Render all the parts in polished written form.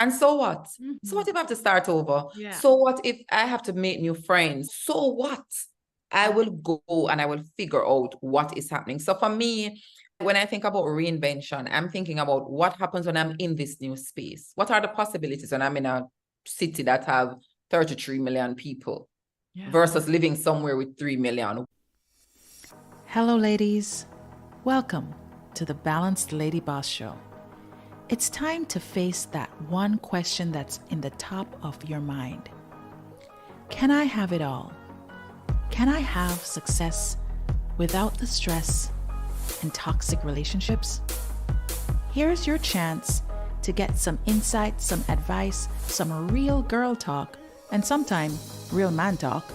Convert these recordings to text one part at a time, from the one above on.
And so what? So Mhm. what if I have to start over? Yeah. So what if I have to make new friends? So what? I will go and I will figure out what is happening. So for me, when I think about reinvention, I'm thinking about what happens when I'm in this new space. What are the possibilities when I'm in a city that have 33 million people Yeah. versus living somewhere with 3 million? Hello, ladies. Welcome to the Balanced Lady Boss Show. It's time to face that one question that's in the top of your mind. Can I have it all? Can I have success without the stress and toxic relationships? Here's your chance to get some insight, some advice, some real girl talk, and sometimes real man talk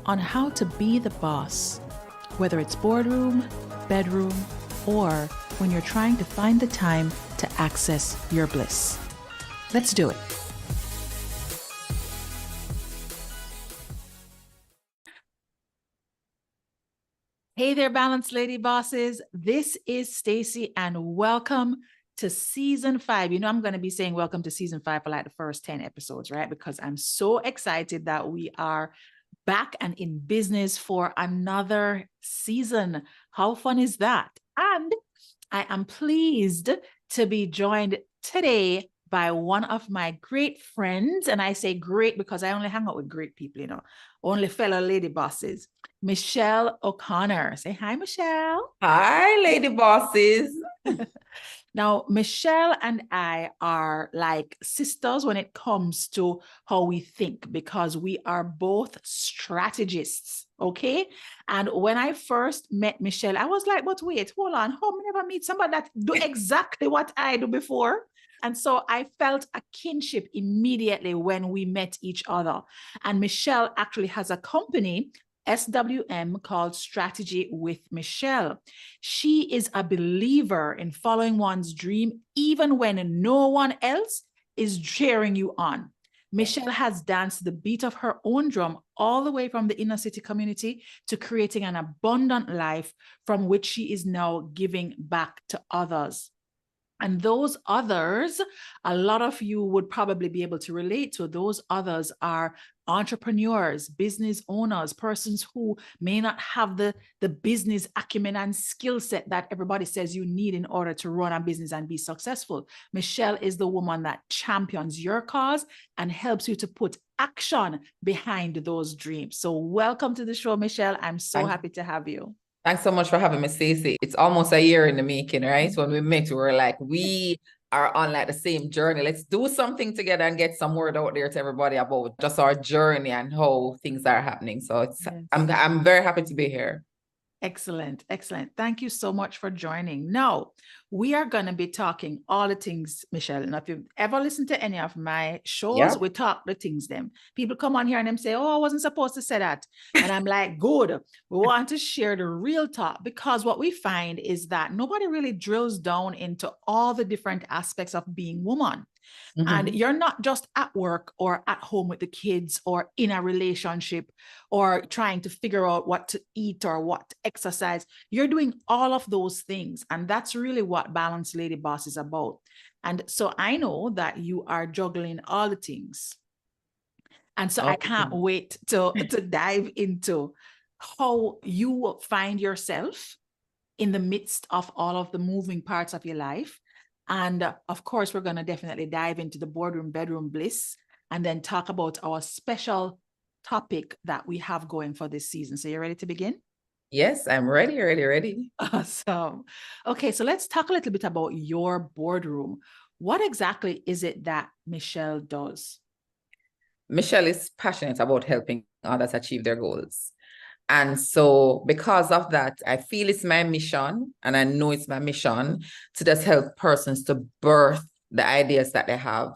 on how to be the boss, whether it's boardroom, bedroom, or when you're trying to find the time to access your bliss. Let's do it. Hey there, Balanced Lady Bosses. This is Stacy, and welcome to season 5. You know, I'm going to be saying welcome to season 5 for like the first 10 episodes, right? Because I'm so excited that we are back and in business for another season. How fun is that? And I am pleased to be joined today by one of my great friends. And I say great because I only hang out with great people, you know, only fellow lady bosses. Michelle O'Connor. Say hi, Michelle. Hi, lady bosses. Now, Michelle and I are like sisters when it comes to how we think because we are both strategists. Okay. And when I first met Michelle, I was like, but wait, hold on. How me never meet somebody that do exactly what I do before? And so I felt a kinship immediately when we met each other. And Michelle actually has a company, SWM, called Strategy with Michelle. She is a believer in following one's dream, even when no one else is cheering you on. Michelle has danced the beat of her own drum all the way from the inner city community to creating an abundant life from which she is now giving back to others. And those others, a lot of you would probably be able to relate to. Those others are entrepreneurs, business owners, persons who may not have the business acumen and skill set that everybody says you need in order to run a business and be successful. Michelle is the woman that champions your cause and helps you to put action behind those dreams. So welcome to the show, Michelle. I'm so happy to have you. Thanks so much for having me, Stacey. It's almost a year in the making, right? When we met, we were like, we are on like the same journey. Let's do something together and get some word out there to everybody about just our journey and how things are happening. So it's Yes. I'm very happy to be here. Excellent. Excellent. Thank you so much for joining. Now, we are going to be talking all the things, Michelle. And if you've ever listened to any of my shows, we talk the things them. People come on here and them say, oh, I wasn't supposed to say that. And I'm like, good. We want to share the real talk because what we find is that nobody really drills down into all the different aspects of being woman. And you're not just at work or at home with the kids or in a relationship or trying to figure out what to eat or what to exercise. You're doing all of those things. And that's really what Balanced Lady Boss is about. And so I know that you are juggling all the things. And so I can't wait to dive into how you find yourself in the midst of all of the moving parts of your life. And of course, we're going to definitely dive into the boardroom, bedroom bliss, and then talk about our special topic that we have going for this season. So you're ready to begin? Yes, I'm ready. Awesome. Okay, so let's talk a little bit about your boardroom. What exactly is it that Michelle does? Michelle is passionate about helping others achieve their goals. And so because of that, I feel it's my mission, and I know it's my mission to just help persons to birth the ideas that they have.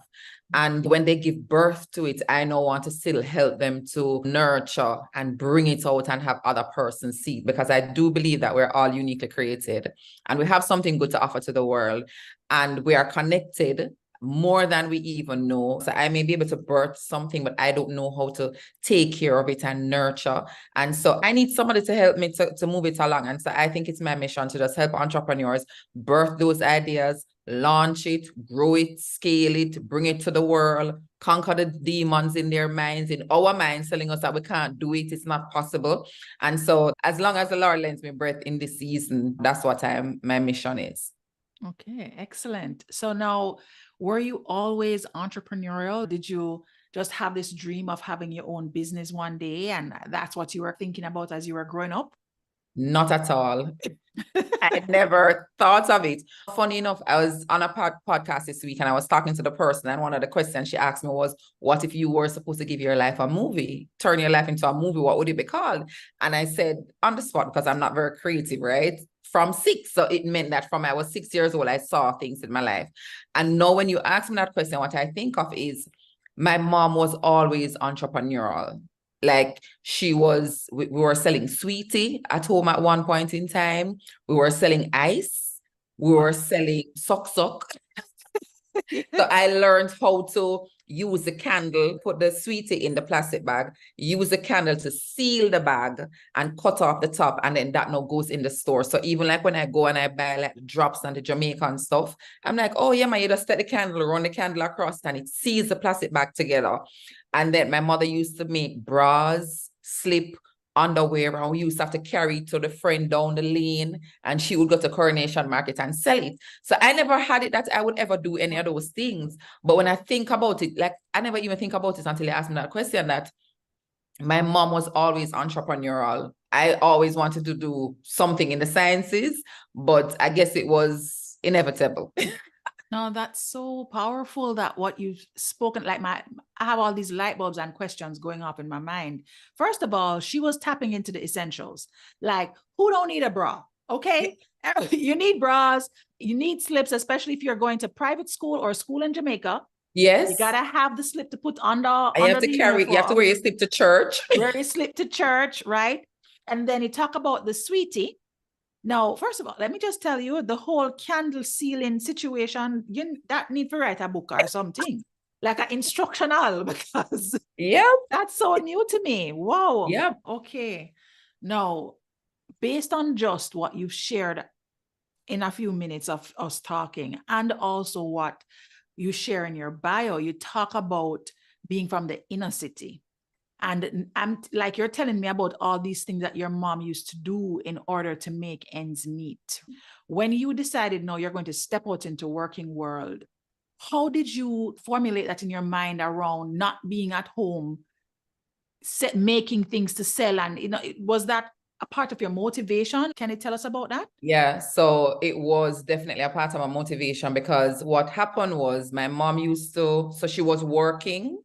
And when they give birth to it, I now want to still help them to nurture and bring it out and have other persons see it, because I do believe that we're all uniquely created and we have something good to offer to the world, and we are connected more than we even know. So I may be able to birth something, but I don't know how to take care of it and nurture. And so I need somebody to help me to move it along. And so I think it's my mission to just help entrepreneurs birth those ideas, launch it, grow it, scale it, bring it to the world, conquer the demons in their minds, in our minds, telling us that we can't do it, it's not possible. And so as long as the Lord lends me breath in this season, that's what my mission is. Okay, excellent. So now, were you always entrepreneurial? Did you just have this dream of having your own business one day, and that's what you were thinking about as you were growing up? Not at all. I never thought of it. Funny enough, I was on a podcast this week and I was talking to the person, and one of the questions she asked me was, what if you were supposed to give your life a movie, turn your life into a movie, what would it be called? And I said, on the spot, because I'm not very creative, right? From 6. So it meant that from I was 6 years old, I saw things in my life. And now when you ask me that question, what I think of is my mom was always entrepreneurial. Like we were selling sweetie at home at one point in time. We were selling ice. We were selling suck. So I learned how to use the candle, put the sweetie in the plastic bag, use the candle to seal the bag and cut off the top. And then that now goes in the store. So even like when I go and I buy like the drops and the Jamaican stuff, I'm like, oh yeah, man, you just set the candle, run the candle across and it seals the plastic bag together. And then my mother used to make bras, slip, underwear, and we used to have to carry it to the friend down the lane, and she would go to Coronation Market and sell it. So I never had it that I would ever do any of those things. But when I think about it, like I never even think about it until you asked me that question, that my mom was always entrepreneurial. I always wanted to do something in the sciences, but I guess it was inevitable. No, that's so powerful, that what you've spoken, like I have all these light bulbs and questions going off in my mind. First of all, she was tapping into the essentials. Like, who don't need a bra? Okay. You need bras, you need slips, especially if you're going to private school or school in Jamaica. Yes. You gotta have the slip to put under you have to the carry, uniform. you have to wear your slip to church. Wear your slip to church, right? And then you talk about the sweetie. Now, first of all, let me just tell you, the whole candle sealing situation, that need to write a book or something, like an instructional, because that's so new to me. Wow. Yeah. Okay. Now, based on just what you've shared in a few minutes of us talking, and also what you share in your bio, you talk about being from the inner city. And I'm like, you're telling me about all these things that your mom used to do in order to make ends meet. When you decided, no, you're going to step out into working world, how did you formulate that in your mind around not being at home, making things to sell? And, was that a part of your motivation? Can you tell us about that? Yeah, so it was definitely a part of my motivation, because what happened was my mom so she was working,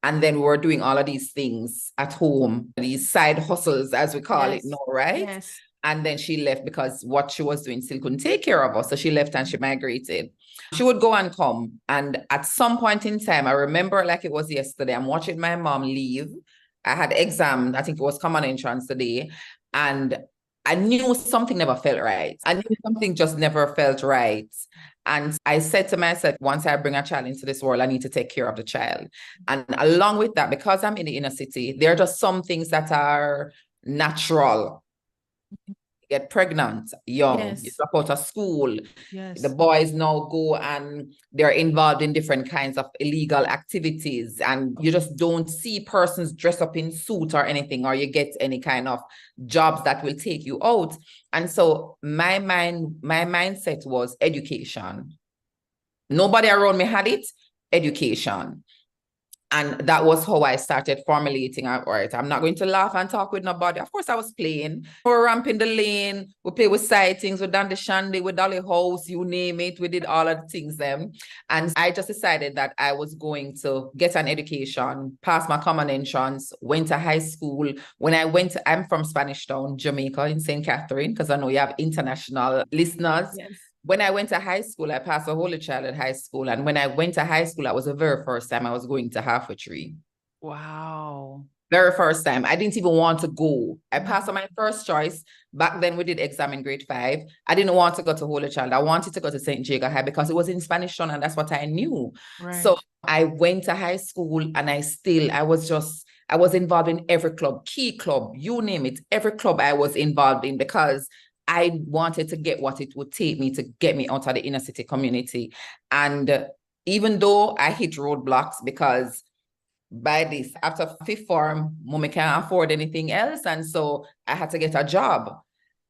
and then we were doing all of these things at home, these side hustles, as we call it now, right? Yes. And then she left because what she was doing still couldn't take care of us. So she left and she migrated. She would go and come. And at some point in time, I remember like it was yesterday, I'm watching my mom leave. I had exam, I think it was common entrance today. And I knew something never felt right. I knew something just never felt right. And I said to myself, once I bring a child into this world, I need to take care of the child. And along with that, because I'm in the inner city, there are just some things that are natural. Get pregnant young, you drop out of school. The boys now go and they're involved in different kinds of illegal activities, and you just don't see persons dress up in suit or anything, or you get any kind of jobs that will take you out. And so my mindset was education. Nobody around me had it. Education. And that was how I started formulating, all right, I'm not going to laugh and talk with nobody. Of course, I was playing. We were ramping the lane. We play with sightings. We done the shandy, we dolly house, you name it. We did all of the things then. And I just decided that I was going to get an education, pass my common entrance, went to high school. When I went, I'm from Spanish Town, Jamaica, in St. Catherine, because I know you have international listeners. Yes. When I went to high school, I passed a Holy Child at high school. And when I went to high school, that was the very first time I was going to Halfway Tree. Wow. Very first time. I didn't even want to go. I passed on my first choice. Back then, we did exam in grade 5. I didn't want to go to Holy Child. I wanted to go to St. Jago High because it was in Spanish Town, and that's what I knew. Right. So I went to high school, and I was involved in every club, key club, you name it, every club I was involved in, because I wanted to get what it would take me to get me out of the inner city community. And even though I hit roadblocks because by this, after fifth form, mommy can't afford anything else. And so I had to get a job.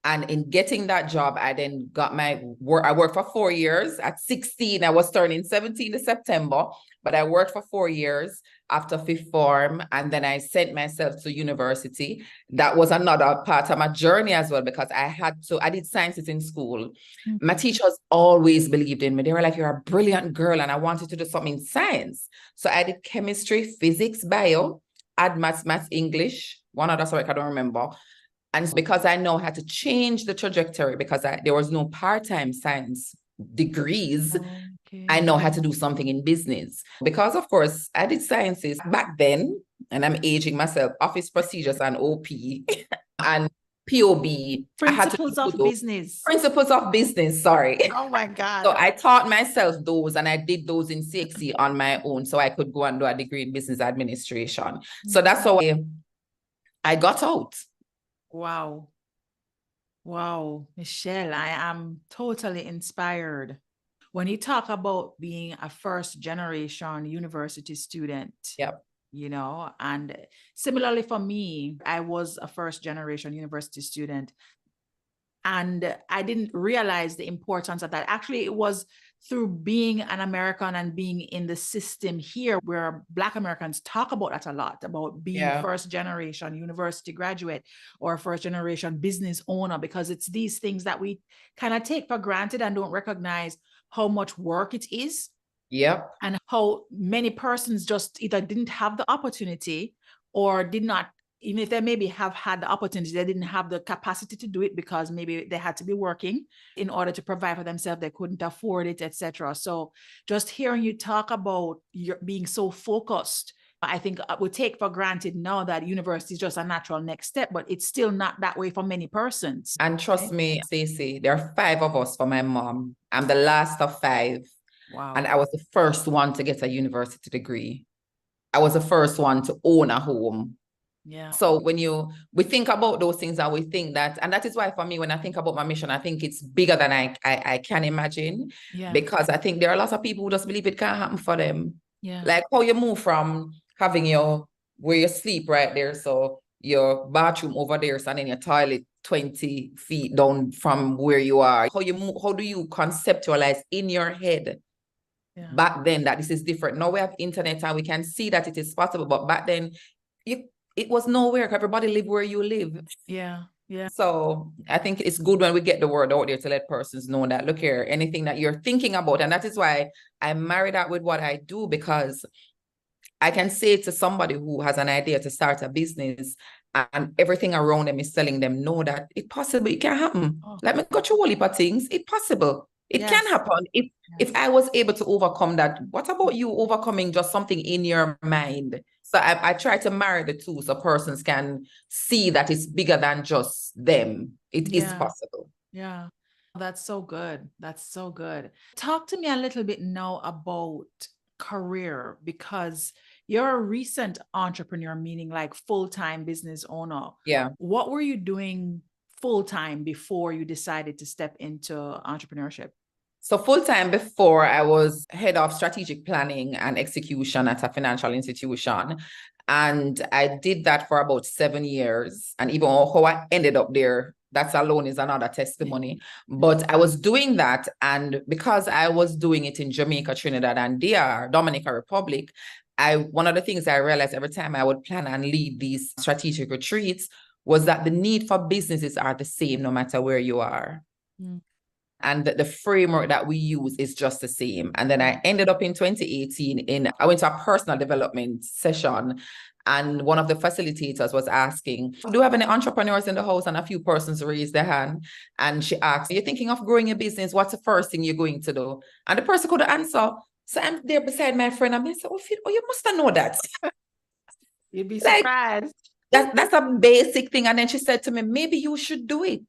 And in getting that job, I then got my work. I worked for 4 years. At 16, I was turning 17 in September, but I worked for 4 years after fifth form. And then I sent myself to university. That was another part of my journey as well, because I did sciences in school. My teachers always believed in me. They were like, you're a brilliant girl. And I wanted to do something in science. So I did chemistry, physics, bio, add maths, English, one other subject I don't remember. And because I know how to change the trajectory, because there was no part-time science degrees, I know how to do something in business. Because, of course, I did sciences back then, and I'm aging myself, office procedures and OP and POB. Principles of business. Principles of business, sorry. Oh my God. So I taught myself those, and I did those in CXC on my own, so I could go and do a degree in business administration. So that's how I got out. Wow. Wow, Michelle, I am totally inspired. When you talk about being a first generation university student, yep. And similarly for me, I was a first generation university student. And I didn't realize the importance of that. Actually, it was through being an American and being in the system here, where Black Americans talk about that a lot, about being first generation university graduate or first generation business owner, because it's these things that we kind of take for granted and don't recognize how much work it is. Yep. And how many persons just either didn't have the opportunity or did not, even if they maybe have had the opportunity, they didn't have the capacity to do it because maybe they had to be working in order to provide for themselves. They couldn't afford it, etc. So just hearing you talk about your being so focused, I think we take for granted now that university is just a natural next step, but it's still not that way for many persons. And trust me, Stacey, there are 5 of us for my mom. I'm the last of 5. Wow. And I was the first one to get a university degree. I was the first one to own a home. Yeah. So when we think about those things and we think that, and that is why for me, when I think about my mission, I think it's bigger than I can imagine. Yeah. Because I think there are lots of people who just believe it can't happen for them. Yeah. Like how you move from having where you sleep right there, so your bathroom over there, so then your toilet 20 feet down from where you are. How do you conceptualize in your head back then that this is different? Now we have internet and we can see that it is possible, but back then it was nowhere. Everybody live where you live. Yeah. Yeah. So I think it's good when we get the word out there to let persons know that, look here, anything that you're thinking about. And that is why I marry that with what I do, because I can say to somebody who has an idea to start a business and everything around them is telling them, no, that it's possible, it can happen. Let me go through a whole heap of things. It's possible. It can happen. If I was able to overcome that, what about you overcoming just something in your mind? So I try to marry the two so persons can see that it's bigger than just them. It is possible. Yeah. That's so good. That's so good. Talk to me a little bit now about career, because you're a recent entrepreneur, meaning like full-time business owner. Yeah. What were you doing full-time before you decided to step into entrepreneurship? So full-time before, I was head of strategic planning and execution at a financial institution. And I did that for about 7 years. And even how I ended up there, that alone is another testimony. But I was doing that. And because I was doing it in Jamaica, Trinidad, and DR, Dominican Republic, one of the things I realized every time I would plan and lead these strategic retreats was that the need for businesses are the same no matter where you are. And the framework that we use is just the same. And then I ended up in 2018 I went to a personal development session, and one of the facilitators was asking, do you have any entrepreneurs in the house? And a few persons raised their hand. And she asked, you're thinking of growing a business, what's the first thing you're going to do? And the person couldn't answer. So I'm there beside my friend. I'm like, oh, you must have known that. You'd be surprised. That's a basic thing. And then she said to me, maybe you should do it.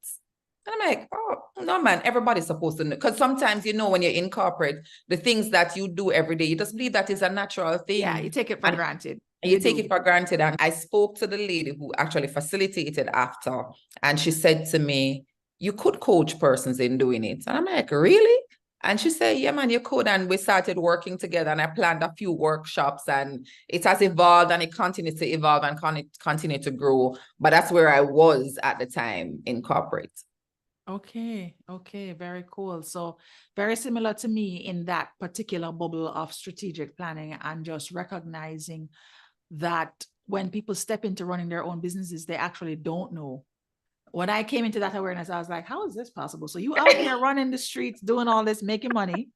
And I'm like, oh, no, man, everybody's supposed to know. Because sometimes, when you're in corporate, the things that you do every day, you just believe that is a natural thing. Yeah, you take it for granted. You take it for granted. And I spoke to the lady who actually facilitated after, and she said to me, you could coach persons in doing it. And I'm like, really? And she said, yeah, man, you could. And we started working together and I planned a few workshops and it has evolved and it continues to evolve and continue to grow. But that's where I was at the time in corporate. Okay. Okay. Very cool. So very similar to me in that particular bubble of strategic planning and just recognizing that when people step into running their own businesses, they actually don't know. When I came into that awareness, I was like, how is this possible? So you out here running the streets, doing all this, making money, and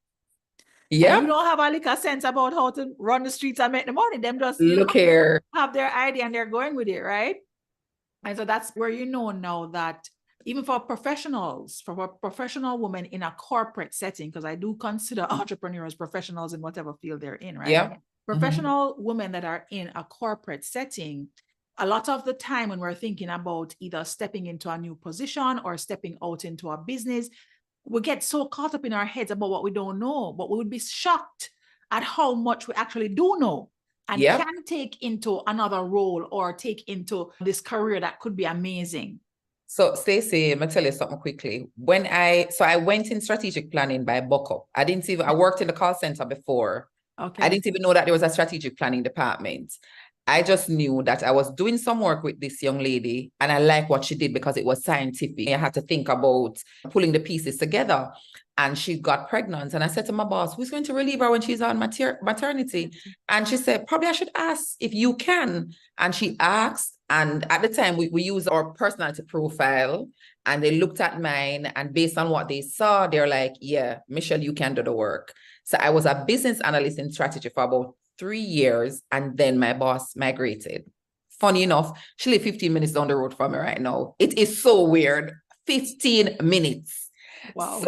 you Yeah. don't have a lick of sense about how to run the streets and make the money. Them just, Look here. have their idea and they're going with it, right? And so that's where you know now that even for professionals, for a professional woman in a corporate setting, because I do consider entrepreneurs professionals in whatever field they're in, right? Yeah. Professional women that are in a corporate setting, a lot of the time when we're thinking about either stepping into a new position or stepping out into a business, we get so caught up in our heads about what we don't know, but we would be shocked at how much we actually do know and can take into another role or take into this career that could be amazing. So Stacey, I'm gonna tell you something quickly. I went in strategic planning by Buckup. I worked in the call center before. Okay. I didn't even know that there was a strategic planning department. I just knew that I was doing some work with this young lady and I liked what she did because it was scientific. I had to think about pulling the pieces together. And she got pregnant. And I said to my boss, who's going to relieve her when she's on maternity? And she said, probably I should ask if you can. And she asked. And at the time, we used our personality profile and they looked at mine. And based on what they saw, they're like, yeah, Michelle, you can do the work. So I was a business analyst in strategy for about 3 years. And then my boss migrated. Funny enough, she lives 15 minutes down the road from me right now. It is so weird. 15 minutes. Wow.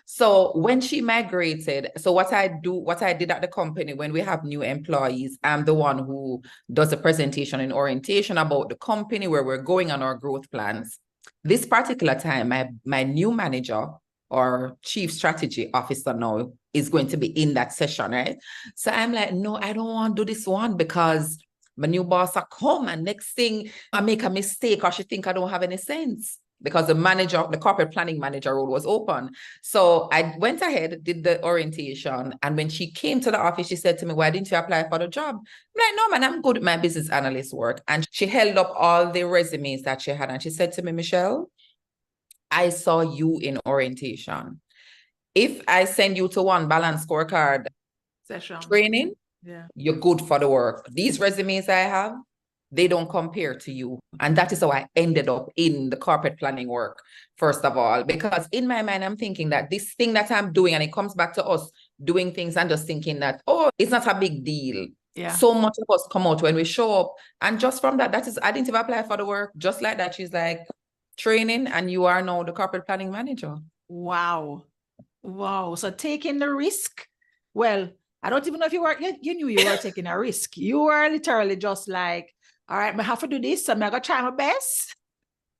So when she migrated, so what I did at the company when we have new employees, I'm the one who does a presentation and orientation about the company, where we're going on our growth plans. This particular time, my new manager or chief strategy officer now is going to be in that session, right? So I'm like, no, I don't want to do this one because my new boss will come and next thing I make a mistake or she think I don't have any sense. Because the corporate planning manager role was open. So I went ahead, did the orientation. And when she came to the office, she said to me, why didn't you apply for the job? I'm like, no, man, I'm good at my business analyst work. And she held up all the resumes that she had. And she said to me, Michelle, I saw you in orientation. If I send you to one balance scorecard session training, you're good for the work. These resumes I have, they don't compare to you. And that is how I ended up in the corporate planning work, first of all, because in my mind, I'm thinking that this thing that I'm doing, and it comes back to us doing things and just thinking that, oh, it's not a big deal. Yeah. So much of us come out when we show up. And just from that is, I didn't even apply for the work. Just like that, she's like, training, and you are now the corporate planning manager. Wow. Wow. So taking the risk. Well, I don't even know if you knew you were taking a risk. You were literally just like, all right, I have to do this. So I'm going to try my best.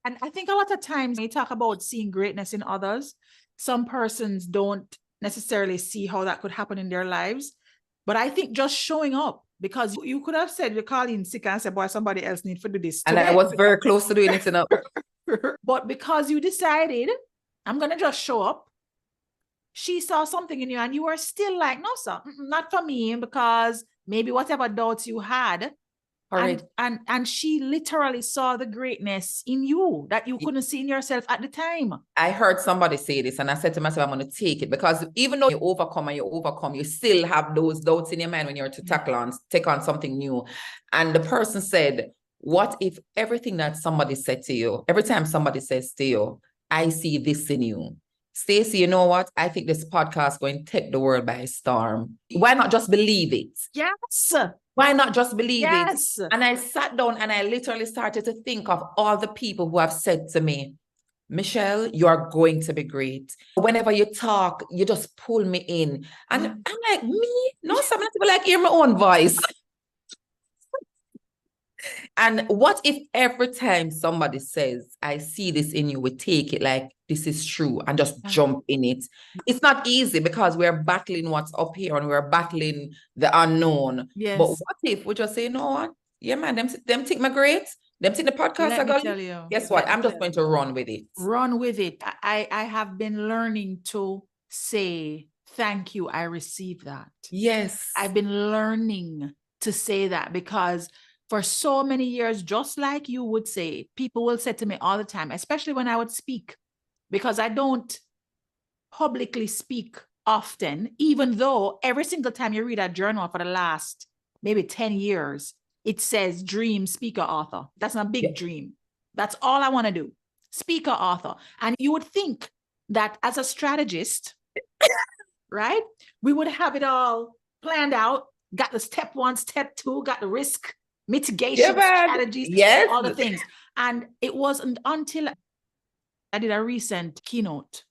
And I think a lot of times when you talk about seeing greatness in others, some persons don't necessarily see how that could happen in their lives. But I think just showing up, because you could have said, you're calling sick and said, boy, somebody else needs to do this today. And I was very close to doing it enough. But because you decided, I'm going to just show up, she saw something in you and you were still like, no, sir, not for me, because maybe whatever doubts you had, and she literally saw the greatness in you that you couldn't see in yourself at the time. I heard somebody say this and I said to myself, I'm going to take it, because even though you overcome, you still have those doubts in your mind when you're to take on something new. And the person said, what if everything that somebody said to you, every time somebody says to you, I see this in you. Stacey, you know what? I think this podcast is going to take the world by storm. Why not just believe it? Yes. Why not just believe it? Yes. And I sat down and I literally started to think of all the people who have said to me, Michelle, you are going to be great. Whenever you talk, you just pull me in. And I'm like, me? No, some people like hear my own voice. And what if every time somebody says, I see this in you, we take it like this is true and just jump in it? It's not easy because we're battling what's up here and we're battling the unknown. Yes. But what if we just say, you know what? Yeah, man, them think me great. Them see the podcast Let I me got. tell you. Guess what? Let me I'm just tell going you. to run with it. Run with it. I have been learning to say thank you. I received that. Yes. I've been learning to say that because for so many years, just like you would say, people will say to me all the time, especially when I would speak, because I don't publicly speak often, even though every single time you read a journal for the last maybe 10 years, it says dream, speaker, author. That's my big dream. That's all I want to do. Speaker, author. And you would think that as a strategist, right, we would have it all planned out, got the step 1, step 2, got the risk mitigation strategies, yes, all the things. And it wasn't until I did a recent keynote,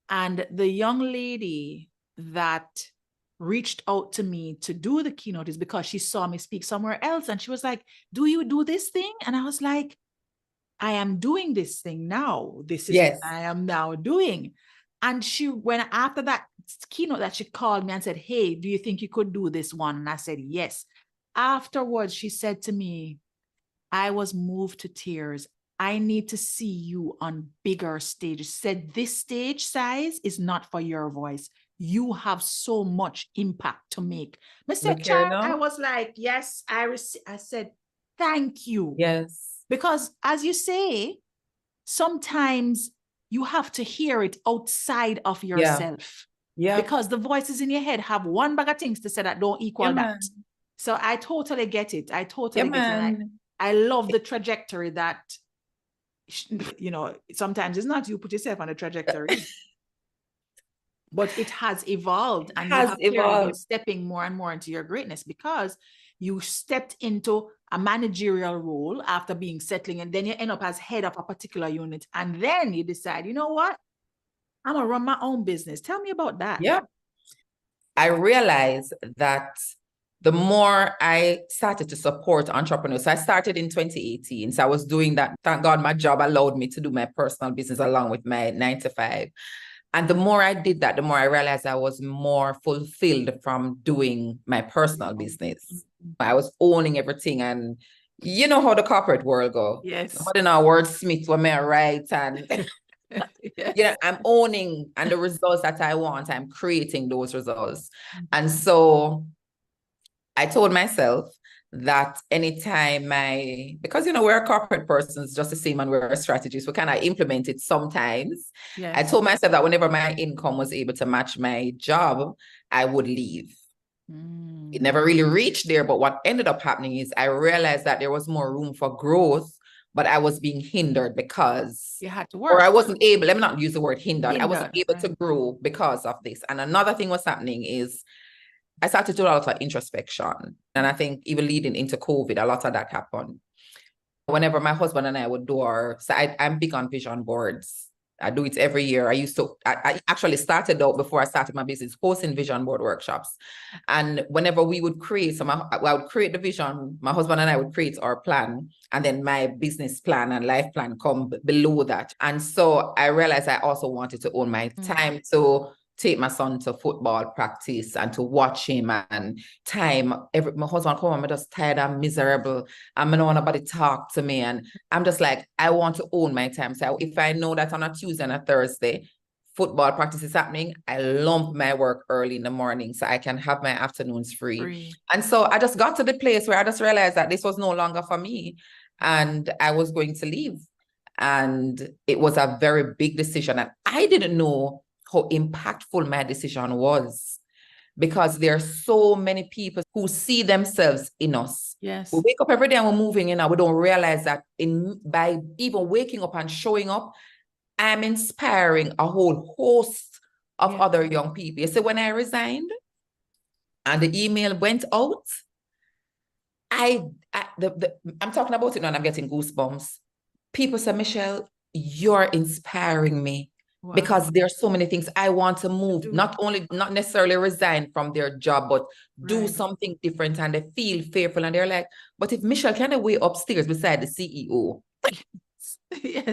and the young lady that reached out to me to do the keynote is because she saw me speak somewhere else. And she was like, do you do this thing? And I was like, I am doing this thing now. This is what I am now doing. And she, when after that keynote that she called me and said, hey, do you think you could do this one? And I said, yes. Afterwards, she said to me, I was moved to tears. I need to see you on bigger stages. Said this stage size is not for your voice. You have so much impact to make. Mr. Child, I was like, yes, I said, thank you. Yes. Because as you say, sometimes you have to hear it outside of yourself. Yeah. Because the voices in your head have one bag of things to say that don't equal that. So I totally get it. I totally get it. And I love the trajectory that, you know, sometimes it's not you put yourself on a trajectory, but it has evolved, and you have clearly been stepping more and more into your greatness because you stepped into a managerial role after being settling, and then you end up as head of a particular unit. And then you decide, you know what? I'm going to run my own business. Tell me about that. Yeah. I realized that the more I started to support entrepreneurs, so I started in 2018. So I was doing that. Thank God my job allowed me to do my personal business along with my 9 to 5. And the more I did that, the more I realized I was more fulfilled from doing my personal business. I was owning everything. And you know how the corporate world goes. Yes. What in our wordsmith, what may I write? And yes. You know, I'm owning, and the results that I want, I'm creating those results. And so I told myself that anytime because, you know, we're corporate persons just the same, and we're strategists, we kind of implement it sometimes. Yes. I told myself that whenever my income was able to match my job, I would leave. It never really reached there, but what ended up happening is I realized that there was more room for growth, but I was being hindered because you had to work. Or I wasn't able, let me not use the word hindered. I wasn't able to grow because of this. And another thing was happening is I started to do a lot of introspection. And I think even leading into COVID, a lot of that happened. Whenever my husband and I would do I'm big on vision boards. I do it every year. I actually started out before I started my business, hosting vision board workshops. And whenever we would create, I would create the vision, my husband and I would create our plan, and then my business plan and life plan come below that. And so I realized I also wanted to own my time to take my son to football practice and to watch him, and my husband come home, I'm just tired, I'm miserable, I don't want nobody talk to me, and I'm just like, I want to own my time. So if I know that on a Tuesday and a Thursday football practice is happening, I lump my work early in the morning so I can have my afternoons free. And so I just got to the place where I just realized that this was no longer for me, and I was going to leave. And it was a very big decision, and I didn't know how impactful my decision was, because there are so many people who see themselves in us. Yes. We wake up every day and we're moving, and we don't realize that by even waking up and showing up, I'm inspiring a whole host of other young people. You see, when I resigned and the email went out, I'm talking about it now and I'm getting goosebumps. People say, Michelle, you're inspiring me. Wow. Because there are so many things I want to move, not necessarily resign from their job, but do something different. And they feel fearful, and they're like, but if Michelle can wait upstairs beside the CEO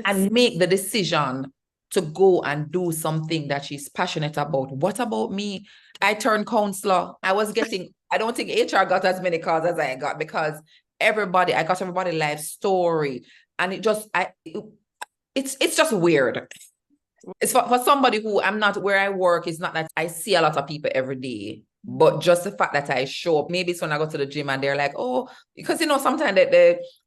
and make the decision to go and do something that she's passionate about, what about me? I turned counselor. I don't think HR got as many calls as I got, because I got everybody life story. And it's just weird. It's for somebody who I'm not where I work, it's not that I see a lot of people every day. But just the fact that I show up, maybe it's when I go to the gym and they're like, oh, because sometimes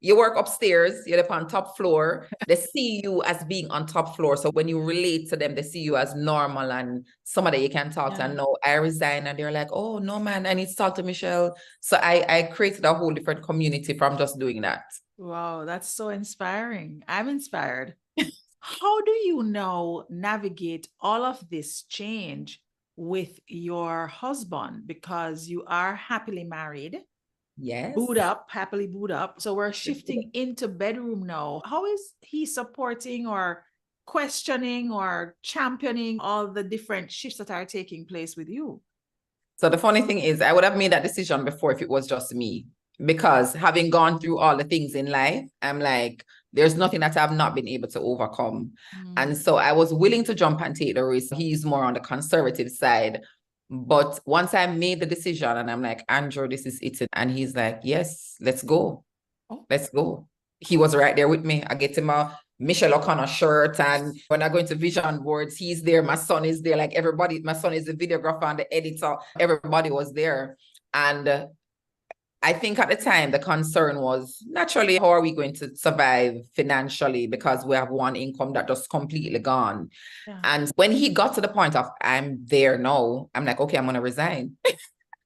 you work upstairs, you're up on top floor, they see you as being on top floor. So when you relate to them, they see you as normal and somebody you can talk to. And no, I resign and they're like, oh no, man, I need to talk to Michelle. So I created a whole different community from just doing that. Wow, that's so inspiring. I'm inspired. How do you now navigate all of this change with your husband? Because you are happily married, Yes. happily boot up. So we're shifting into bedroom now. How is he supporting or questioning or championing all the different shifts that are taking place with you? So the funny thing is, I would have made that decision before if it was just me. Because having gone through all the things in life, I'm like, there's nothing that I've not been able to overcome. And so I was willing to jump and take the risk. He's more on the conservative side. But once I made the decision and I'm like, Andrew, this is it. And he's like, yes, let's go. Let's go. He was right there with me. I get him a Michelle O'Connor shirt. And when I go into vision boards, he's there. My son is there. Like everybody, my son is the videographer and the editor. Everybody was there. And I think at the time, the concern was naturally, how are we going to survive financially because we have one income that just completely gone. Yeah. And when he got to the point of, I'm there now, I'm like, okay, I'm going to resign.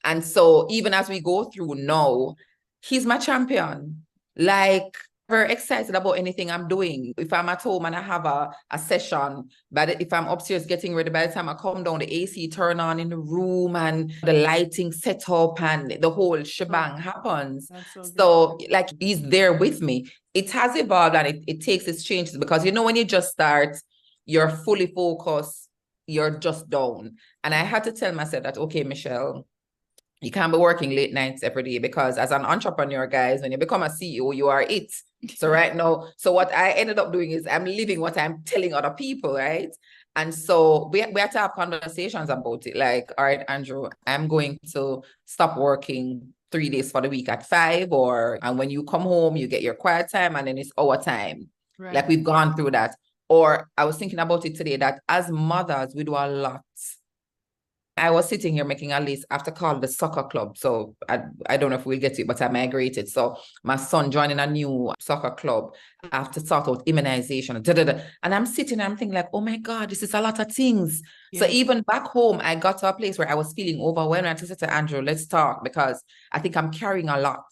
And so even as we go through now, he's my champion. Like, very excited about anything I'm doing. If I'm at home and I have a session, but if I'm upstairs getting ready, by the time I come down, the AC turn on in the room and the lighting set up and the whole shebang happens. So like he's there with me. It has evolved and it takes its changes because when you just start, you're fully focused, you're just down. And I had to tell myself that, okay, Michelle, you can't be working late nights every day because as an entrepreneur, guys, when you become a CEO, you are it. So right now, so what I ended up doing is I'm living what I'm telling other people, right? And so we had to have conversations about it. Like, all right, Andrew, I'm going to stop working 3 days for the week at 5, and when you come home, you get your quiet time and then it's our time. Right. Like we've gone through that. Or I was thinking about it today that as mothers, we do a lot. I was sitting here making a list after call the soccer club. So I don't know if we'll get to it, but I migrated. So my son joining a new soccer club after sort out immunization. And I'm sitting and I'm thinking like, oh my God, this is a lot of things. Yeah. So even back home, I got to a place where I was feeling overwhelmed. I said to Andrew, let's talk because I think I'm carrying a lot.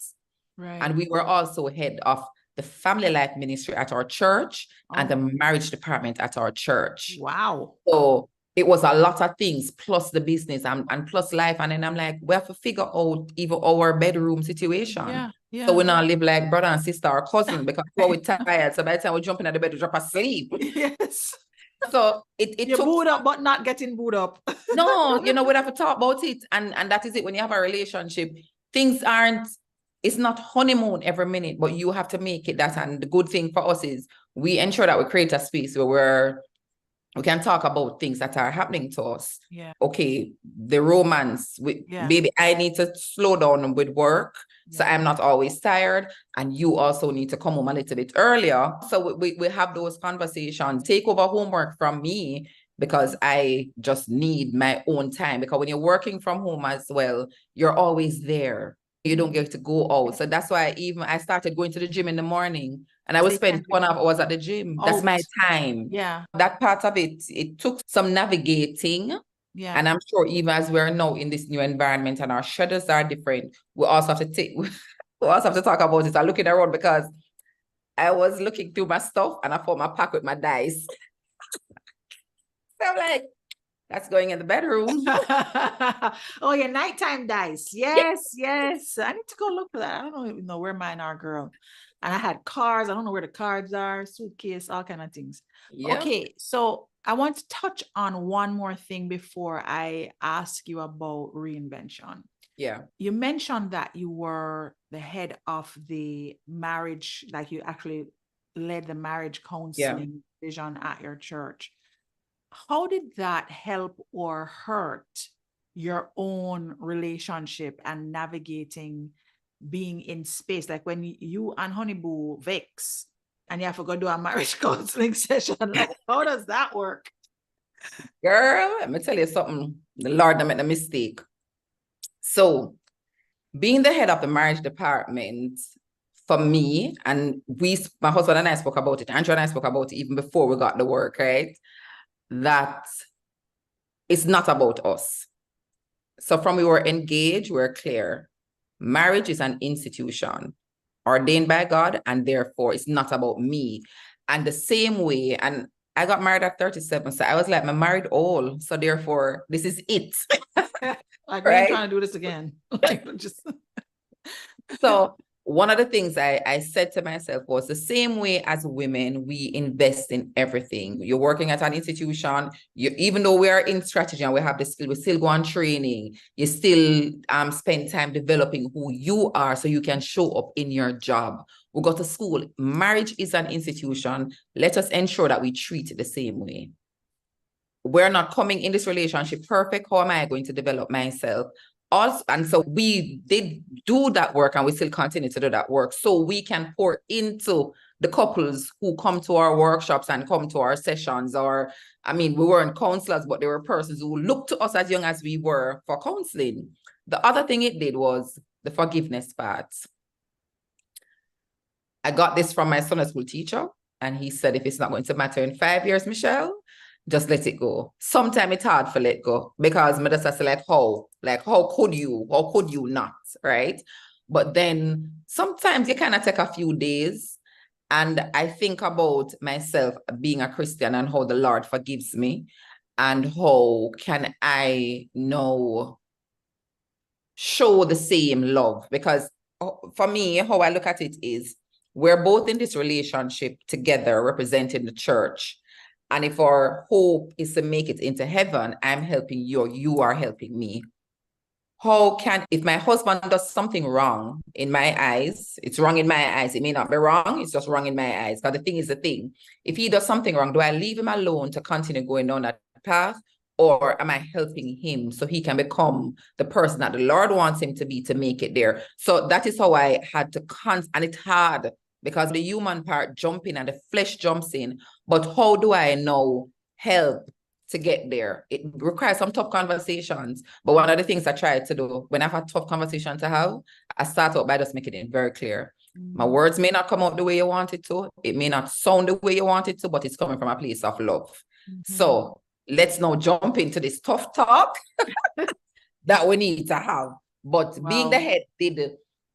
Right. And we were also head of the family life ministry at our church and the marriage department at our church. Wow. So it was a lot of things, plus the business and plus life. And then I'm like, we have to figure out even our bedroom situation. Yeah. So we not live like brother and sister or cousin because we're tired. So by the time we jump in the bed, we drop asleep. Yes. So it You're booed up, but not getting booed up. No, we have to talk about it. And that is it. When you have a relationship, things it's not honeymoon every minute, but you have to make it that. And the good thing for us is we ensure that we create a space where we can talk about things that are happening to us. Yeah. Okay, the romance. Baby, I need to slow down with work. So I'm not always tired. And you also need to come home a little bit earlier. So we have those conversations. Take over homework from me because I just need my own time. Because when you're working from home as well, you're always there. You don't get to go out. So that's why I started going to the gym in the morning and I would spend 2.5 hours at the gym. That's my time. Yeah. That part of it took some navigating. Yeah. And I'm sure even as we're now in this new environment and our schedules are different, we also have to talk about it. I'm looking around because I was looking through my stuff and I found my pack with my dice. So I'm like, that's going in the bedroom. Oh, your nighttime dice. Yes. I need to go look for that. I don't even know where mine are, girl. And I had cards. I don't know where the cards are, suitcase, all kind of things. Yep. Okay, so I want to touch on one more thing before I ask you about reinvention. Yeah. You mentioned that you were the head of the marriage, like you actually led the marriage counseling division at your church. How did that help or hurt your own relationship and navigating being in space, like when you and Honeyboo vex and you have to go do a marriage counseling session. Like, how does that work? Girl, let me tell you something. The Lord made a mistake. So, being the head of the marriage department for me, and my husband and I spoke about it, Andrew and I spoke about it even before we got the work, right? That it's not about us. So from we were engaged, we're clear. Marriage is an institution ordained by God, and therefore it's not about me. And the same way, and I got married at 37, so I was like, I'm married all, so therefore this is it. Like, we ain't trying to do this again. Like, just So one of the things I said to myself was the same way as women, we invest in everything. You're working at an institution, even though we are in strategy and we have the skill, we still go on training, you still spend time developing who you are so you can show up in your job. We go to school. Marriage is an institution. Let us ensure that we treat it the same way. We're not coming in this relationship perfect. How am I going to develop myself? Also, and so we did do that work, and we still continue to do that work so we can pour into the couples who come to our workshops and come to our sessions. Or, I mean, we weren't counselors, but there were persons who looked to us as young as we were for counseling. The other thing it did was the forgiveness part. I got this from my Sunday school teacher, and he said, if it's not going to matter in 5 years, Michelle, just let it go. Sometimes it's hard to let go because me just say like, how could you not, right? But then sometimes you kind of take a few days, and I think about myself being a Christian and how the Lord forgives me, and how can I now show the same love? Because for me, how I look at it is, we're both in this relationship together representing the church. And if our hope is to make it into heaven, I'm helping you, or you are helping me. If my husband does something wrong in my eyes, it's wrong in my eyes. It may not be wrong, it's just wrong in my eyes. Because the thing is the thing. If he does something wrong, do I leave him alone to continue going down that path? Or am I helping him so he can become the person that the Lord wants him to be to make it there? So that is how I had to and it's hard because the human part jumps in and the flesh jumps in. But how do I now help to get there? It requires some tough conversations. But one of the things I try to do when I've had tough conversation to have, I start out by just making it very clear. My words may not come out the way you want it to. It may not sound the way you want it to, but it's coming from a place of love. So let's now jump into this tough talk that we need to have. But being the head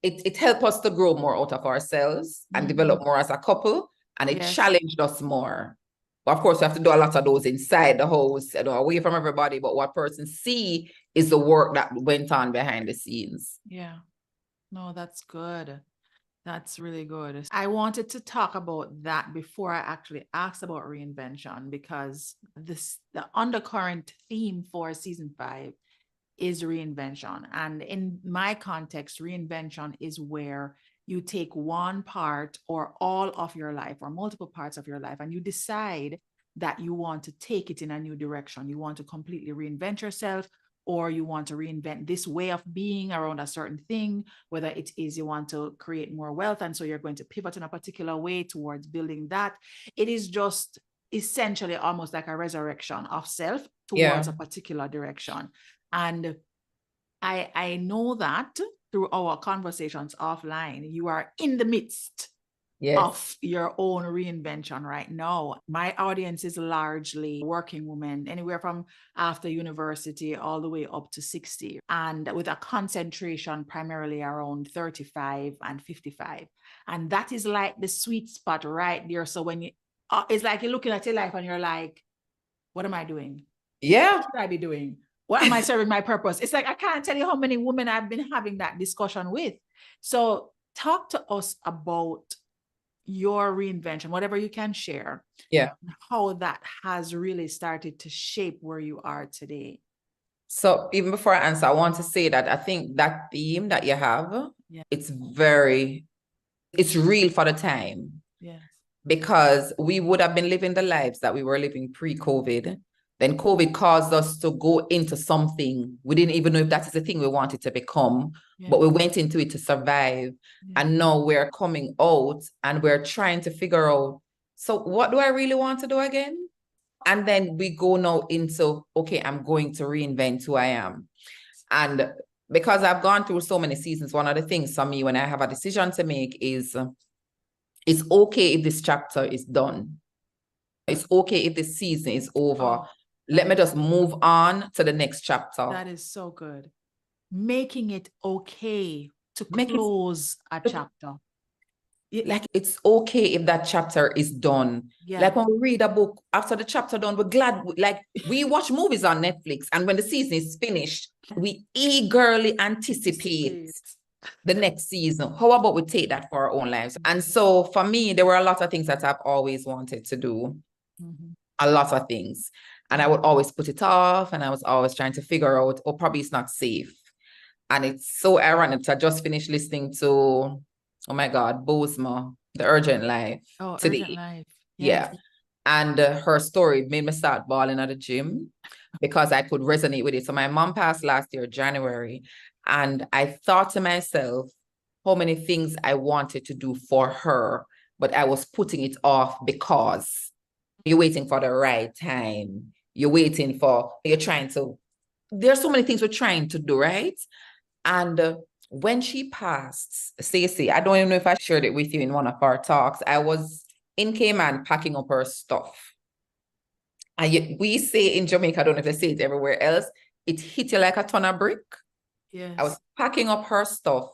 it helped us to grow more out of ourselves and develop more as a couple, and it challenged us more. But of course, we have to do a lot of those inside the house, away from everybody. But what person see is the work that went on behind the scenes. Yeah. No, that's good. That's really good. I wanted to talk about that before I actually asked about reinvention, because the undercurrent theme for season 5 is reinvention. And in my context, reinvention is where you take one part or all of your life or multiple parts of your life and you decide that you want to take it in a new direction. You want to completely reinvent yourself, or you want to reinvent this way of being around a certain thing, whether it is you want to create more wealth, and so you're going to pivot in a particular way towards building that. It is just essentially almost like a resurrection of self towards a particular direction. And I know that through our conversations offline, you are in the midst of your own reinvention right now. My audience is largely working women, anywhere from after university all the way up to 60, and with a concentration primarily around 35 and 55. And that is like the sweet spot right there. So when it's like you're looking at your life and you're like, what am I doing? Yeah. What should I be doing? What am I serving my purpose? It's like, I can't tell you how many women I've been having that discussion with. So talk to us about your reinvention, whatever you can share. Yeah. How that has really started to shape where you are today. So even before I answer, I want to say that I think that theme that you have, it's real for the time. Yes. Because we would have been living the lives that we were living pre-COVID. Then COVID caused us to go into something. We didn't even know if that is the thing we wanted to become, but we went into it to survive. And now we're coming out and we're trying to figure out, so what do I really want to do again? And then we go now into, okay, I'm going to reinvent who I am. And because I've gone through so many seasons, one of the things for me when I have a decision to make is, it's okay if this chapter is done. It's okay if this season is over. Oh, let me just move on to the next chapter. That is so good. Making it okay to close a chapter. Like, it's okay if that chapter is done. Yeah. Like when we read a book, after the chapter done, we're glad. Like we watch movies on Netflix, and when the season is finished, we eagerly anticipate the next season. How about we take that for our own lives? And so for me, there were a lot of things that I've always wanted to do. A lot of things. And I would always put it off, and I was always trying to figure out, oh, probably it's not safe. And it's so ironic. I just finished listening to, oh my God, Bosma, The Urgent Life. Oh, today. Urgent Life. Yes. Yeah. And her story made me start bawling at the gym because I could resonate with it. So my mom passed last year, January. And I thought to myself, how many things I wanted to do for her, but I was putting it off because you're waiting for the right time. You're trying to, there's so many things we're trying to do, right? And when she passed, Stacey, I don't even know if I shared it with you in one of our talks. I was in Cayman packing up her stuff. And we say in Jamaica, I don't know if they say it everywhere else, it hit you like a ton of brick. Yes. I was packing up her stuff,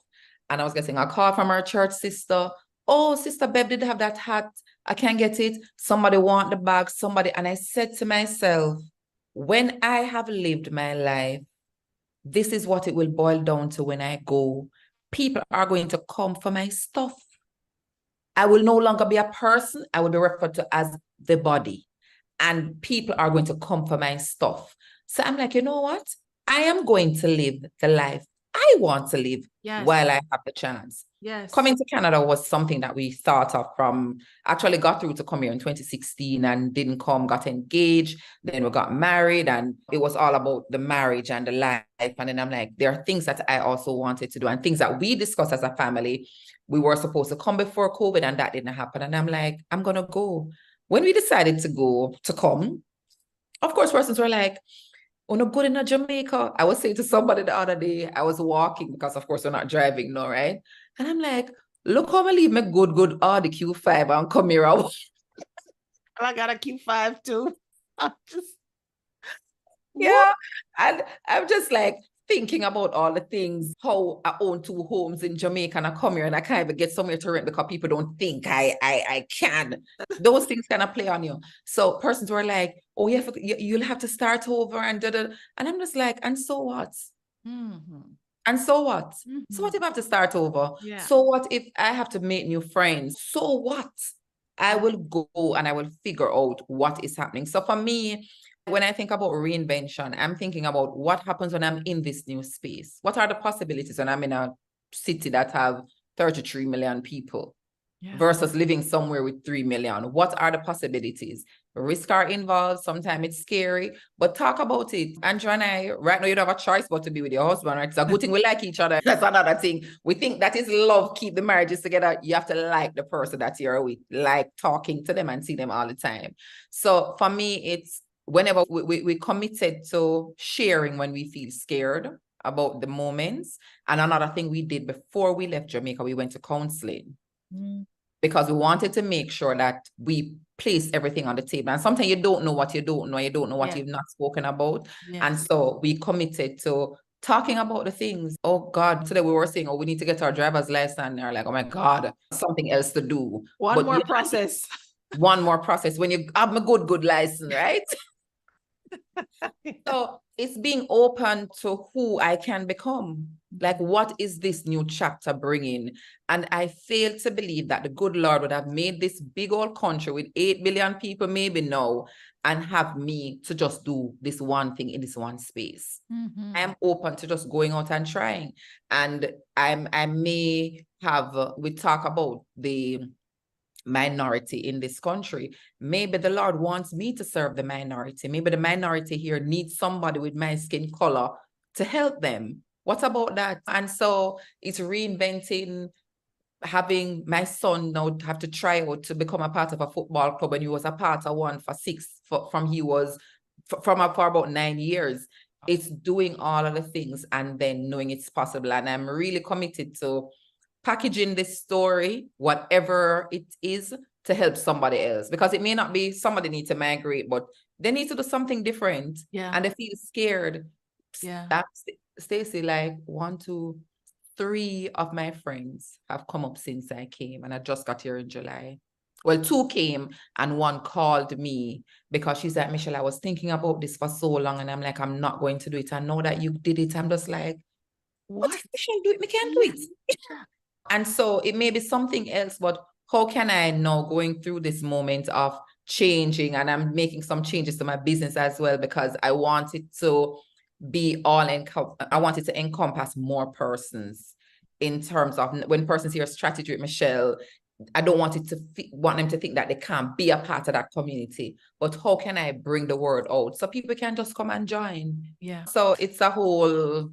and I was getting a call from her church sister. Oh, Sister Bev did have that hat. I can't get it. Somebody want the bag, somebody. And I said to myself, when I have lived my life, this is what it will boil down to when I go. People are going to come for my stuff. I will no longer be a person. I will be referred to as the body. And people are going to come for my stuff. So I'm like, you know what? I am going to live the life I want to live while I have the chance. Yes. Coming to Canada was something that we thought of from, actually got through to come here in 2016 and didn't come, got engaged. Then we got married, and it was all about the marriage and the life. And then I'm like, there are things that I also wanted to do and things that we discussed as a family. We were supposed to come before COVID, and that didn't happen. And I'm like, I'm going to go. When we decided to come, of course, persons were like, oh, no good in Jamaica. I was saying to somebody the other day, I was walking because, of course, we're not driving now, right? And I'm like, look how I leave my good Audi Q5 and come here. I got a Q5 too. Yeah. And I'm just like thinking about all the things, how I own 2 homes in Jamaica and I come here and I can't even get somewhere to rent because people don't think I can. Those things kind of play on you. So persons were like, oh, you'll have to start over and da-da. And I'm just like, and so what? And so what? So what if I have to start over? Yeah. So what if I have to make new friends? So what? I will go and I will figure out what is happening. So for me, when I think about reinvention, I'm thinking about what happens when I'm in this new space. What are the possibilities when I'm in a city that have 33 million people versus living somewhere with 3 million? What are the possibilities? Risks are involved. Sometimes it's scary, but talk about it. Andrew and I, right now, you don't have a choice but to be with your husband, right? It's a good thing we like each other. That's another thing. We think that is love, keep the marriages together. You have to like the person that you're with, like talking to them and see them all the time. So for me, it's whenever we committed to sharing when we feel scared about the moments. And another thing we did before we left Jamaica, we went to counseling. Because we wanted to make sure that we place everything on the table. And sometimes you don't know what you don't know. You don't know what you've not spoken about. And so we committed to talking about the things. Oh God, today we were saying, oh, we need to get our driver's license. And they're like, oh my God, something else to do. One more process. One more process when you have a good license, right? So it's being open to who I can become. Like, what is this new chapter bringing? And I fail to believe that the good Lord would have made this big old country with 8 billion people maybe now and have me to just do this one thing in this one space. I'm open to just going out and trying. And I may have, we talk about the minority in this country. Maybe the Lord wants me to serve the minority. Maybe the minority here needs somebody with my skin color to help them. What about that? And so it's reinventing, having my son now have to try out to become a part of a football club when he was a part of one for about 9 years. It's doing all of the things and then knowing it's possible. And I'm really committed to packaging this story, whatever it is, to help somebody else, because it may not be somebody needs to migrate, but they need to do something different. Yeah. And they feel scared. Yeah. Stacey, like 1, 2, 3 of my friends have come up since I came, and I just got here in July. Well, 2 came and 1 called me because she's like, Michelle, I was thinking about this for so long. And I'm like, I'm not going to do it. I know that you did it. I'm just like, what if Michelle do it? Me can't do it. And so it may be something else, but how can I now, going through this moment of changing, and I'm making some changes to my business as well, because I want it to be I want it to encompass more persons, in terms of when persons hear strategy with Michelle, I don't want want them to think that they can't be a part of that community, but how can I bring the word out so people can just come and join? Yeah. So it's a whole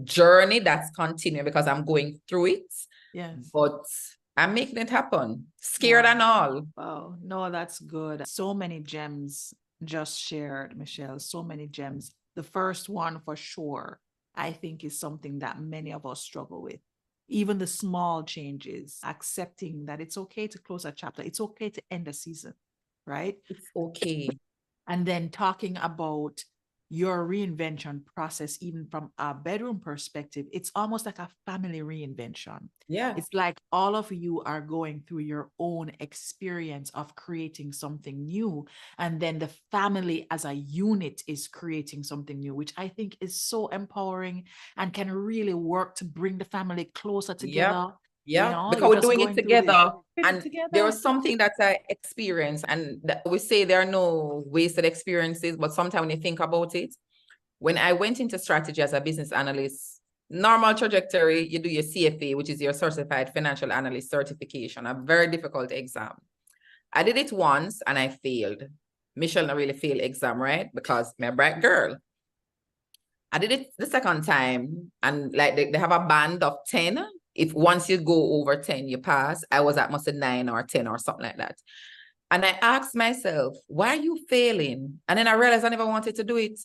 journey that's continuing because I'm going through it. Yes. But I'm making it happen, scared and all. Oh, no, that's good. So many gems just shared, Michelle, so many gems. The first one for sure, I think, is something that many of us struggle with. Even the small changes, accepting that it's okay to close a chapter, it's okay to end a season, right? It's okay. And then talking about your reinvention process, even from a bedroom perspective, it's almost like a family reinvention. Yeah. It's like all of you are going through your own experience of creating something new. And then the family as a unit is creating something new, which I think is so empowering and can really work to bring the family closer together. Yeah, You know, because we're doing it together. And there was together. something that I experienced, and we say there are no wasted experiences, but sometimes when you think about it, when I went into strategy as a business analyst, normal trajectory, you do your CFA, which is your Certified Financial Analyst certification, a very difficult exam. I did it once and I failed. Michelle not really fail exam, right? Because I'm a bright girl. I did it the second time, and like they have a band of 10. If once you go over 10, you pass. I was at must 9 or 10 or something like that. And I asked myself, why are you failing? And then I realized I never wanted to do it.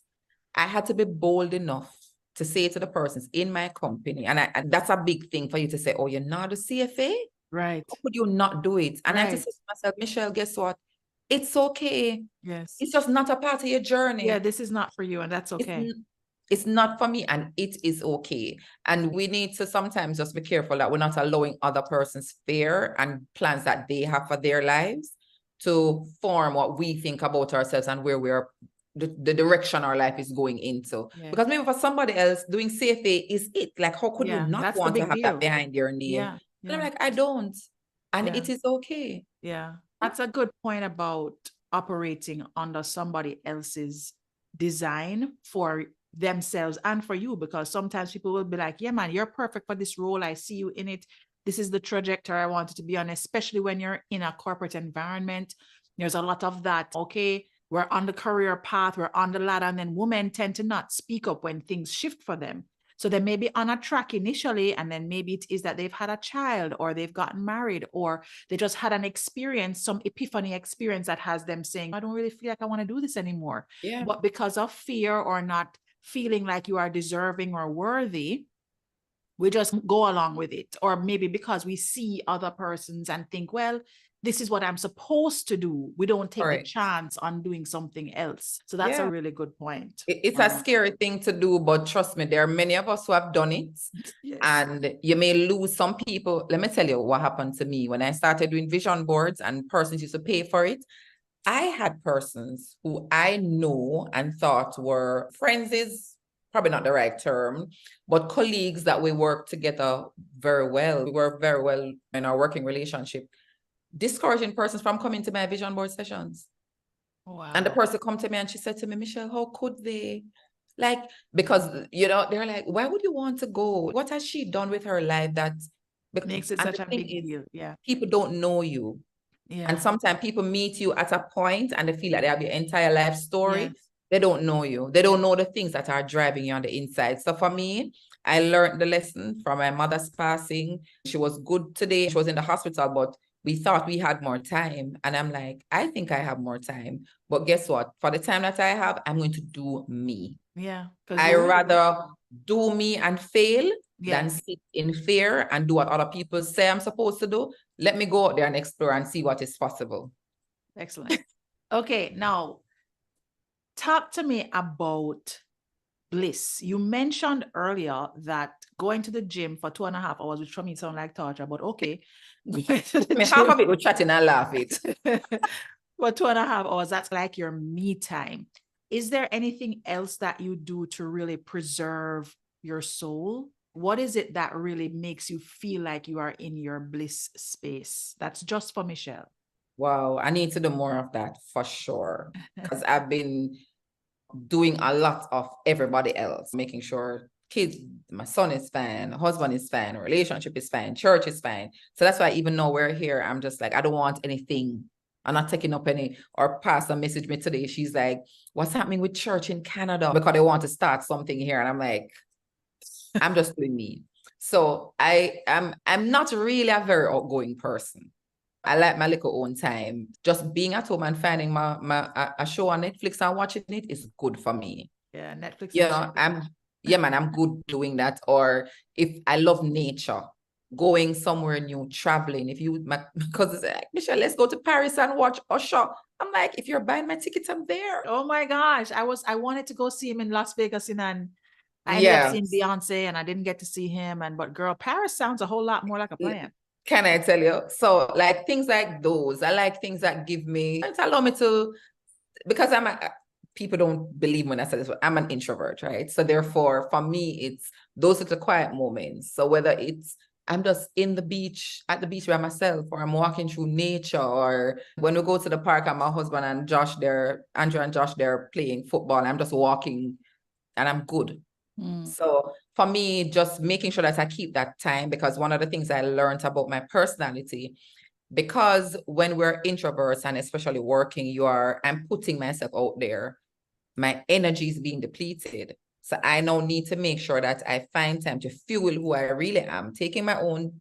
I had to be bold enough to say to the persons in my company, and that's a big thing for you to say, oh, you're not a CFA? Right. How could you not do it? And I had to say to myself, Michelle, guess what? It's okay. Yes. It's just not a part of your journey. Yeah, this is not for you, and that's okay. It's not for me, and it is okay. And we need to sometimes just be careful that we're not allowing other persons' fear and plans that they have for their lives to form what we think about ourselves and where we're the direction our life is going into. Yeah. Because maybe for somebody else, doing CFA is it. Like, how could you not want to have that behind your name? Yeah. And I'm like, I don't. And it is okay. Yeah. That's a good point about operating under somebody else's design for themselves and for you, because sometimes people will be like, yeah, man, you're perfect for this role. I see you in it. This is the trajectory I wanted to be on, especially when you're in a corporate environment. There's a lot of that. Okay, we're on the career path, we're on the ladder, and then women tend to not speak up when things shift for them. So they may be on a track initially, and then maybe it is that they've had a child or they've gotten married or they just had an experience, some epiphany experience that has them saying, I don't really feel like I want to do this anymore. Yeah. But because of fear or not feeling like you are deserving or worthy, we just go along with it. Or maybe because we see other persons and think, well, this is what I'm supposed to do. We don't take the chance on doing something else. So that's a really good point. It's a scary thing to do, but trust me, there are many of us who have done it. Yes. And you may lose some people. Let me tell you what happened to me when I started doing vision boards and persons used to pay for it. I had persons who I know and thought were friends is probably not the right term, but colleagues that we work together very well. We work very well in our working relationship, discouraging persons from coming to my vision board sessions. Wow. And the person come to me and she said to me, Michelle, how could they? Like, because, they're like, why would you want to go? What has she done with her life that makes it such a big deal? Yeah. People don't know you. Yeah. And sometimes people meet you at a point and they feel like they have your entire life story. Yes. They don't know you. They don't know the things that are driving you on the inside. So for me, I learned the lesson from my mother's passing. She was good today. She was in the hospital, but we thought we had more time. And I'm like, I think I have more time. But guess what? For the time that I have, I'm going to do me. Yeah. Because I rather do me and fail than yes. sit in fear and do what other people say I'm supposed to do. Let me go out there and explore and see what is possible. Excellent. Okay, now talk to me about bliss. You mentioned earlier that going to the gym for 2.5 hours, which for me sound like torture, but okay. Going to the I mean, half gym of it we're chatting and laughing. for 2.5 hours, that's like your me time. Is there anything else that you do to really preserve your soul? What is it that really makes you feel like you are in your bliss space? That's just for Michelle. Wow, I need to do more of that for sure. Because I've been doing a lot of everybody else, making sure kids, my son is fine, husband is fine, relationship is fine, church is fine. So that's why even though we're here, I'm just like, I don't want anything. I'm not taking up any, or pastor messaged me today. She's like, what's happening with church in Canada? Because they want to start something here. And I'm like, I'm just doing me. So I'm not really a very outgoing person. I like my little own time. Just being at home and finding a show on Netflix and watching it is good for me. Yeah, Netflix You and know, chill. I'm good doing that. Or if I love nature, going somewhere new, traveling. If you, my cousins say, like, Michelle, let's go to Paris and watch Usher. I'm like, if you're buying my tickets, I'm there. Oh my gosh. I wanted to go see him in Las Vegas and I ended up Yeah. seeing Beyonce and I didn't get to see him. But girl, Paris sounds a whole lot more like a plan. Can I tell you? So like things like those, I like things that give me, it allow me to, because people don't believe when I say this, but I'm an introvert, right? So therefore, for me, it's those are the quiet moments. So whether it's I'm just at the beach by myself, or I'm walking through nature, or when we go to the park and my husband and Josh there, Andrew and Josh, they're playing football, I'm just walking and I'm good. So for me, just making sure that I keep that time, because one of the things I learned about my personality, because when we're introverts and especially working, I'm putting myself out there, my energy is being depleted. So I now need to make sure that I find time to fuel who I really am, taking my own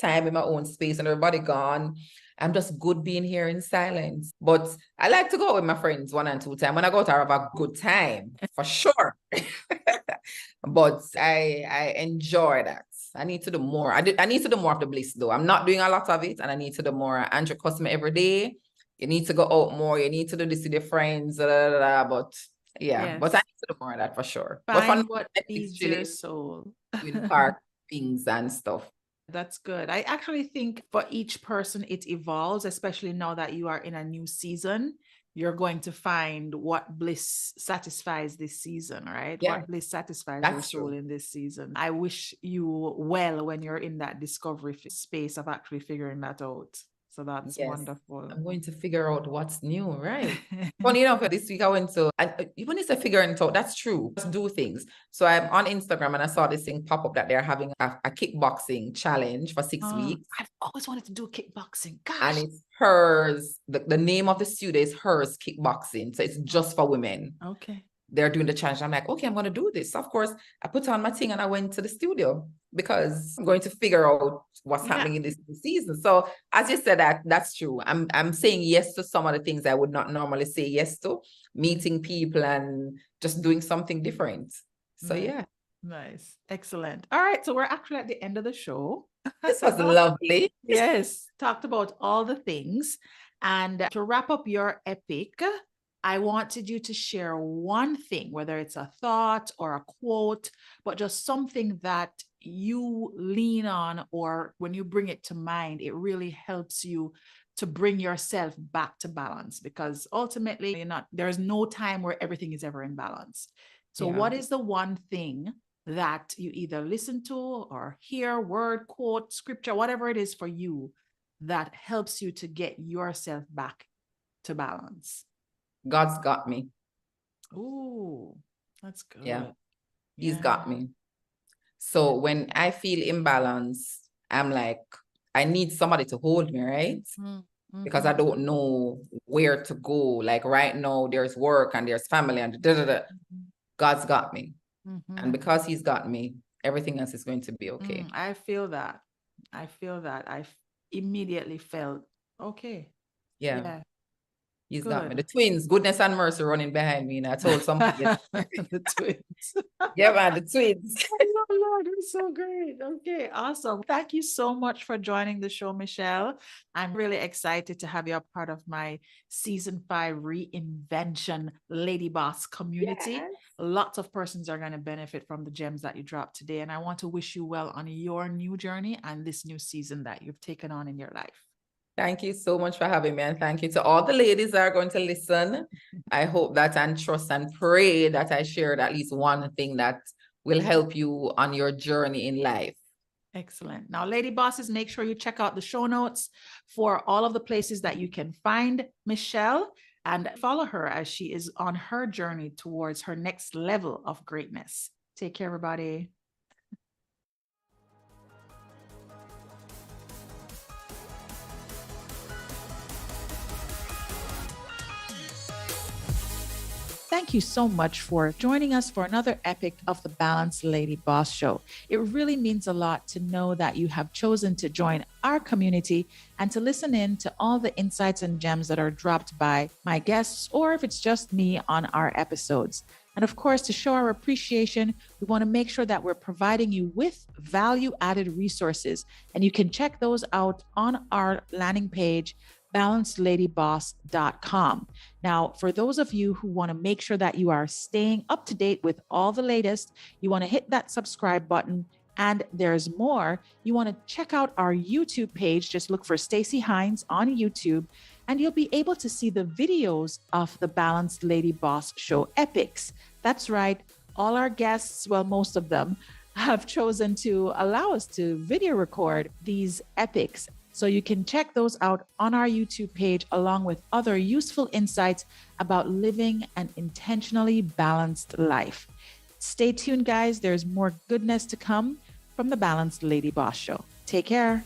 time in my own space and everybody gone. I'm just good being here in silence. But I like to go with my friends 1 and 2 times. When I go out, I have a good time for sure. But I enjoy that. I need to do more. I need to do more of the bliss though. I'm not doing a lot of it, and I need to do more. Andrew customer every day. You need to go out more. You need to do this with your friends. But yeah, but I Yes. need to do more of that for sure. But for Find now, what it's feeds your chilling, soul. doing park things and stuff. That's good. I actually think for each person, it evolves, especially now that you are in a new season. You're going to find what bliss satisfies this season, right? Yeah, What bliss satisfies your that's soul true. in this season. I wish you well when you're in that discovery space of actually figuring that out. So that's Yes, wonderful. I'm going to figure out what's new, right? Funny enough, this week I went to, and even it's a figuring it out, that's true. Just do things. So I'm on Instagram and I saw this thing pop up that they're having a kickboxing challenge for 6 weeks. I've always wanted to do kickboxing. And Gosh. it's hers, the name of the studio is hers kickboxing. So it's just for women. Okay. They're doing the challenge. I'm like, okay, I'm going to do this. So of course, I put on my thing and I went to the studio because I'm going to figure out what's Yeah. happening in this season. So as you said, that's true. I'm saying yes to some of the things I would not normally say yes to, meeting people and just doing something different. So Nice. yeah, Nice. Excellent. All right. So we're actually at the end of the show. this was lovely. Yes, talked about all the things. And to wrap up your epic, I wanted you to share one thing, whether it's a thought or a quote, but just something that you lean on, or when you bring it to mind, it really helps you to bring yourself back to balance, because ultimately there's no time where everything is ever in balance. So Yeah. what is the one thing that you either listen to or hear, word, quote, scripture, whatever it is for you, that helps you to get yourself back to balance? God's got me. Oh, that's good. Yeah. He's Yeah. got me. So when I feel imbalance, I'm like, I need somebody to hold me, right? because I don't know where to go. Like right now, there's work and there's family and God's got me. And because he's got me, everything else is going to be okay. I feel that. I immediately felt okay. Yeah. He's got me. Good. The twins, goodness and mercy running behind me. And I told somebody. The twins. Yeah, man, the twins. Oh, Lord, it's so great. Okay, awesome. Thank you so much for joining the show, Michelle. I'm really excited to have you a part of my season 5 reinvention Lady Boss community. Yes. Lots of persons are going to benefit from the gems that you dropped today. And I want to wish you well on your new journey and this new season that you've taken on in your life. Thank you so much for having me. And thank you to all the ladies that are going to listen. I hope that and trust and pray that I shared at least one thing that will help you on your journey in life. Excellent. Now, Lady Bosses, make sure you check out the show notes for all of the places that you can find Michelle and follow her as she is on her journey towards her next level of greatness. Take care, everybody. Thank you so much for joining us for another epic of the Balanced Lady Boss Show. It really means a lot to know that you have chosen to join our community and to listen in to all the insights and gems that are dropped by my guests, or if it's just me on our episodes. And of course, to show our appreciation, we want to make sure that we're providing you with value-added resources. And you can check those out on our landing page, balancedladyboss.com. Now, for those of you who want to make sure that you are staying up to date with all the latest, you want to hit that subscribe button. And there's more. You want to check out our YouTube page. Just look for Stacey Hines on YouTube, and you'll be able to see the videos of the Balanced Lady Boss Show epics. That's right. All our guests, well, most of them, have chosen to allow us to video record these epics. So you can check those out on our YouTube page, along with other useful insights about living an intentionally balanced life. Stay tuned, guys. There's more goodness to come from the Balanced Lady Boss Show. Take care.